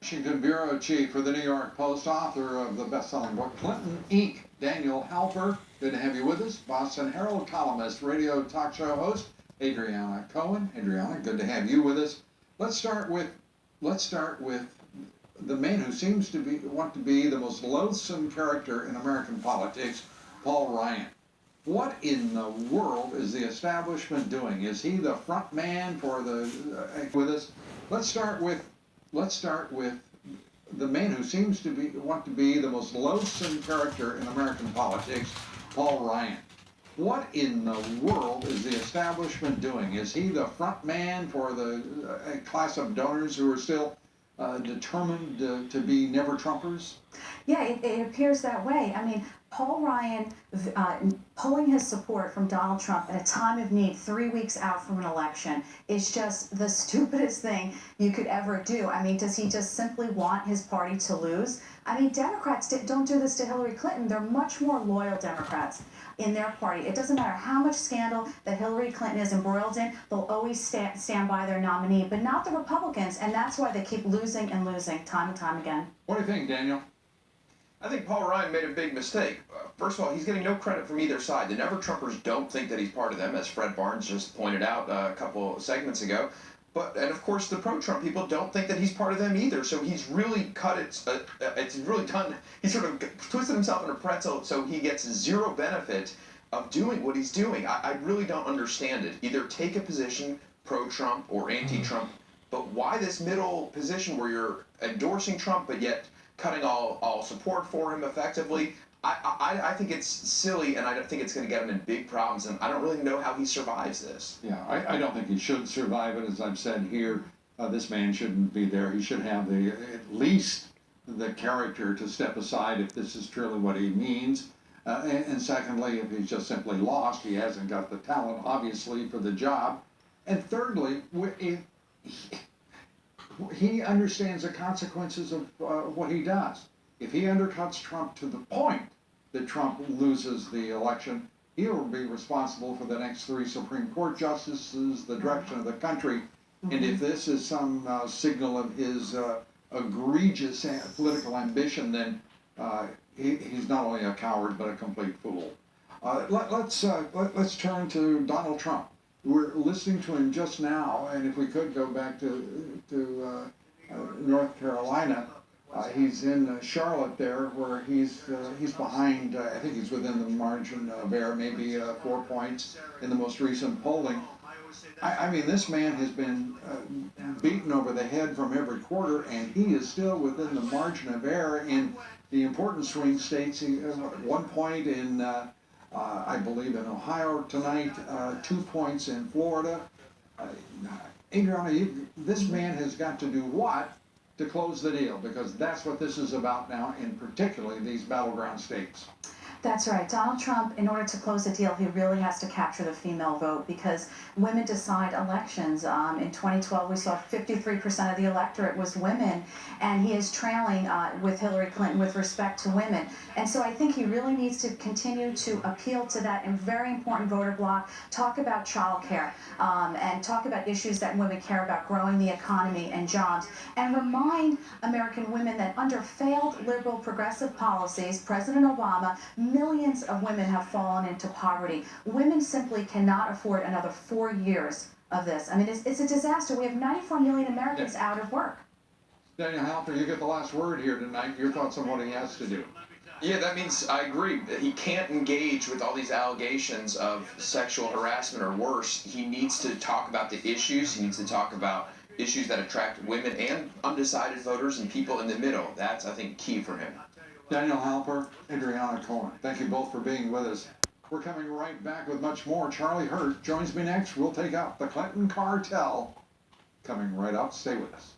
Washington Bureau Chief for the New York Post, author of the best-selling book Clinton Inc., Daniel Halper. Good to have you with us. Boston Herald columnist, radio talk show host, Adriana Cohen. Adriana, good to have you with us. Let's start with the man who seems to want to be the most loathsome character in American politics, Paul Ryan. What in the world is the establishment doing? Is he the front man for the with us? Let's start with the man who seems to want to be the most loathsome character in American politics, Paul Ryan. What in the world is the establishment doing? Is he the front man for the class of donors who are still determined to be never-Trumpers? Yeah, it appears that way. I mean, Paul Ryan pulling his support from Donald Trump at a time of need, 3 weeks out from an election, is just the stupidest thing you could ever do. I mean, does he just simply want his party to lose? I mean, Democrats don't do this to Hillary Clinton. They're much more loyal Democrats in their party. It doesn't matter how much scandal that Hillary Clinton is embroiled in, they'll always stand by their nominee, but not the Republicans, and that's why they keep losing and losing time and time again. What do you think, Daniel? I think Paul Ryan made a big mistake. First of all, he's getting no credit from either side. The Never-Trumpers don't think that he's part of them, as Fred Barnes just pointed out a couple of segments ago. And of course, the pro-Trump people don't think that he's part of them either. So he's really it's really done, he's sort of twisted himself in a pretzel so he gets zero benefit of doing what he's doing. I really don't understand it. Either take a position pro-Trump or anti-Trump, but why this middle position where you're endorsing Trump but yet cutting all support for him effectively? I think it's silly, and I don't think it's going to get him in big problems, and I don't really know how he survives this. Yeah, I don't think he should survive it. As I've said here, this man shouldn't be there. He should have at least the character to step aside if this is truly what he means. And secondly, if he's just simply lost, he hasn't got the talent, obviously, for the job. And thirdly, he understands the consequences of what he does. If he undercuts Trump to the point that Trump loses the election, he will be responsible for the next 3 Supreme Court justices, the direction of the country. Mm-hmm. And if this is some signal of his egregious political ambition, then he's not only a coward but a complete fool. Let's turn to Donald Trump. We're listening to him just now, and if we could go back to North Carolina, he's in Charlotte there, where he's behind. I think he's within the margin of error, maybe 4 points in the most recent polling. I mean, this man has been beaten over the head from every quarter, and he is still within the margin of error in the important swing states. 1 point in I believe in Ohio tonight, 2 points in Florida. Adriana, this man has got to do what to close the deal? Because that's what this is about now, in particularly these battleground states. That's right. Donald Trump, in order to close the deal, he really has to capture the female vote, because women decide elections. In 2012, we saw 53% of the electorate was women, and he is trailing with Hillary Clinton with respect to women. And so I think he really needs to continue to appeal to that very important voter bloc, talk about child care, and talk about issues that women care about, growing the economy and jobs, and remind American women that under failed liberal progressive policies, President Obama, millions of women have fallen into poverty. Women simply cannot afford another 4 years of this. I mean, it's a disaster. We have 94 million Americans out of work. Daniel Halper, you get the last word here tonight. Your thoughts on what he has to do? Yeah, that means I agree. He can't engage with all these allegations of sexual harassment or worse. He needs to talk about the issues. He needs to talk about issues that attract women and undecided voters and people in the middle. That's, I think, key for him. Daniel Halper, Adriana Cohen, thank you both for being with us. We're coming right back with much more. Charlie Hurt joins me next. We'll take out the Clinton cartel. Coming right up. Stay with us.